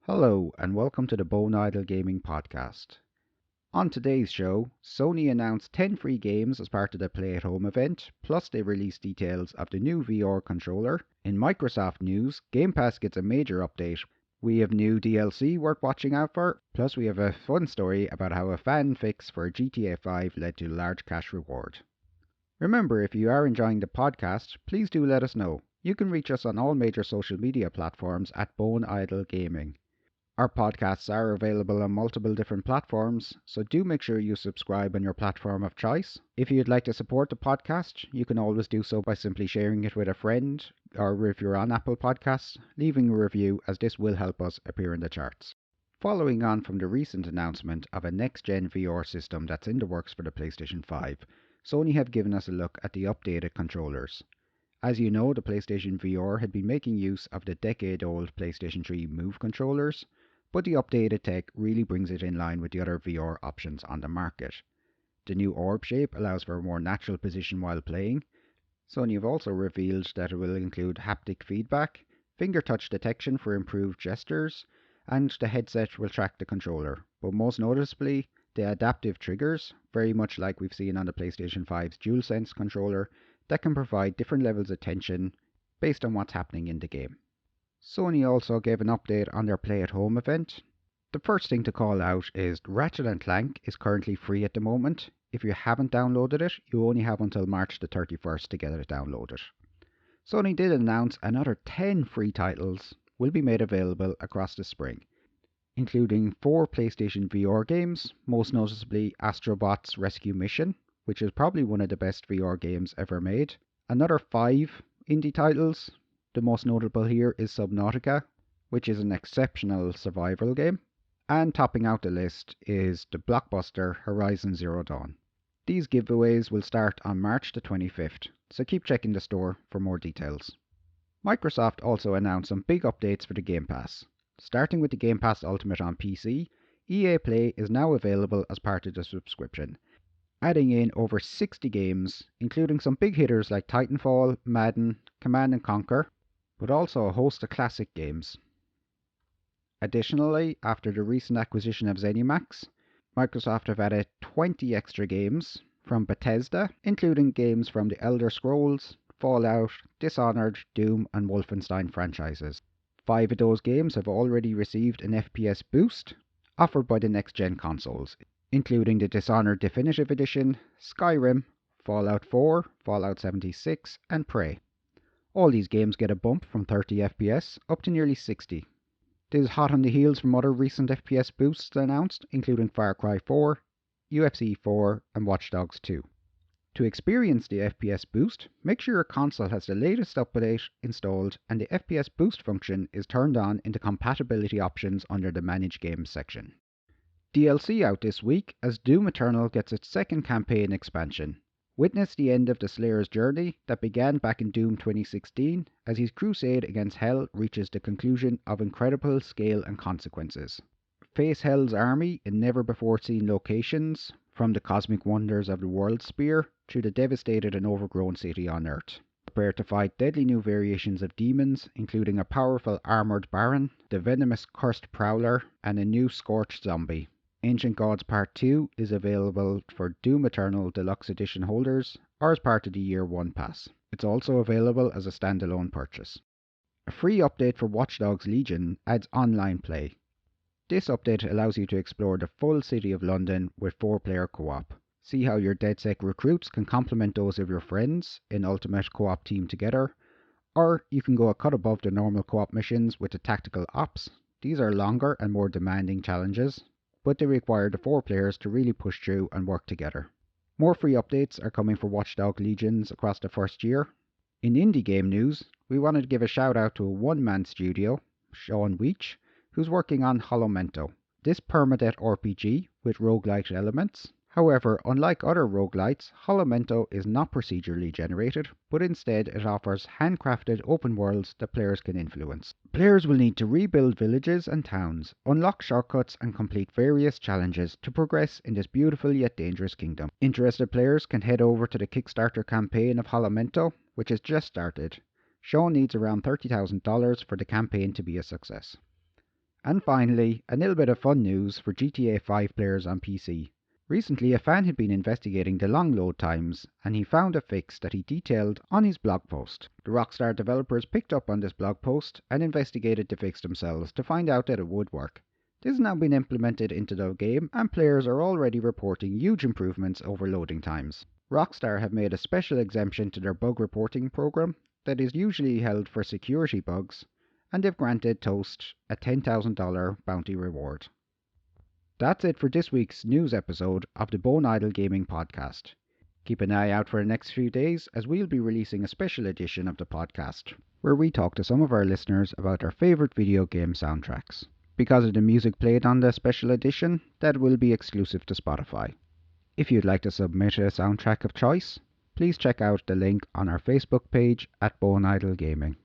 Hello, and welcome to the Bone Idle Gaming Podcast. On today's show, Sony announced 10 free games as part of the Play at Home event, plus they released details of the new VR controller. In Microsoft news, Game Pass gets a major update. We have new DLC worth watching out for, plus we have a fun story about how a fan fix for GTA 5 led to a large cash reward. Remember, if you are enjoying the podcast, please do let us know. You can reach us on all major social media platforms at Bone Idle Gaming. Our podcasts are available on multiple different platforms, so do make sure you subscribe on your platform of choice. If you'd like to support the podcast, you can always do so by simply sharing it with a friend, or if you're on Apple Podcasts, leaving a review, as this will help us appear in the charts. Following on from the recent announcement of a Next Gen VR system that's in the works for the PlayStation 5, Sony have given us a look at the updated controllers. As you know, the PlayStation VR had been making use of the decade-old PlayStation 3 Move controllers, but the updated tech really brings it in line with the other VR options on the market. The new orb shape allows for a more natural position while playing. Sony have also revealed that it will include haptic feedback, finger touch detection for improved gestures, and the headset will track the controller, but most noticeably, the adaptive triggers, very much like we've seen on the PlayStation 5's DualSense controller, that can provide different levels of tension based on what's happening in the game. Sony also gave an update on their Play at Home event. The first thing to call out is Ratchet & Clank is currently free at the moment. If you haven't downloaded it, you only have until March the 31st to get it downloaded. Sony did announce another 10 free titles will be made available across the spring, including 4 PlayStation VR games, most noticeably Astrobot's Rescue Mission, which is probably one of the best VR games ever made, another 5 indie titles. The most notable here is Subnautica, which is an exceptional survival game, and topping out the list is the blockbuster Horizon Zero Dawn. These giveaways will start on March the 25th, so keep checking the store for more details. Microsoft also announced some big updates for the Game Pass. Starting with the Game Pass Ultimate on PC, EA Play is now available as part of the subscription, adding in over 60 games, including some big hitters like Titanfall, Madden, Command & Conquer, but also a host of classic games. Additionally, after the recent acquisition of ZeniMax, Microsoft have added 20 extra games from Bethesda, including games from the Elder Scrolls, Fallout, Dishonored, Doom and Wolfenstein franchises. 5 of those games have already received an FPS boost offered by the Next Gen consoles, including the Dishonored Definitive Edition, Skyrim, Fallout 4, Fallout 76 and Prey. All these games get a bump from 30 FPS up to nearly 60. This is hot on the heels from other recent FPS boosts announced, including Far Cry 4, UFC 4 and Watch Dogs 2. To experience the FPS boost, make sure your console has the latest update installed and the FPS boost function is turned on in the compatibility options under the Manage Games section. DLC out this week as Doom Eternal gets its second campaign expansion. Witness the end of the Slayer's journey that began back in Doom 2016 as his crusade against Hell reaches the conclusion of incredible scale and consequences. Face Hell's army in never-before-seen locations, from the cosmic wonders of the World Spear to the devastated and overgrown city on Earth. Prepare to fight deadly new variations of demons, including a powerful armoured Baron, the venomous Cursed Prowler, and a new Scorched Zombie. Ancient Gods Part 2 is available for Doom Eternal Deluxe Edition holders or as part of the Year 1 Pass. It's also available as a standalone purchase. A free update for Watch Dogs Legion adds online play. This update allows you to explore the full city of London with 4-player co-op. See how your DedSec recruits can complement those of your friends in Ultimate Co-op Team Together, or you can go a cut above the normal co-op missions with the Tactical Ops. These are longer and more demanding challenges, but they require the 4 players to really push through and work together. More free updates are coming for Watchdog Legions across the first year. In indie game news, we wanted to give a shout out to a one-man studio, Sean Weech, who's working on Holomento. This permadeath RPG with roguelite elements. However, unlike other roguelites, Holomento is not procedurally generated, but instead it offers handcrafted open worlds that players can influence. Players will need to rebuild villages and towns, unlock shortcuts and complete various challenges to progress in this beautiful yet dangerous kingdom. Interested players can head over to the Kickstarter campaign of Holomento, which has just started. Sean needs around $30,000 for the campaign to be a success. And finally, a little bit of fun news for GTA 5 players on PC. Recently, a fan had been investigating the long load times, and he found a fix that he detailed on his blog post. The Rockstar developers picked up on this blog post and investigated the fix themselves to find out that it would work. This has now been implemented into the game, and players are already reporting huge improvements over loading times. Rockstar have made a special exemption to their bug reporting program that is usually held for security bugs, and they've granted Toast a $10,000 bounty reward. That's it for this week's news episode of the Bone Idle Gaming Podcast. Keep an eye out for the next few days as we'll be releasing a special edition of the podcast where we talk to some of our listeners about their favourite video game soundtracks. Because of the music played on the special edition, that will be exclusive to Spotify. If you'd like to submit a soundtrack of choice, please check out the link on our Facebook page at Bone Idle Gaming.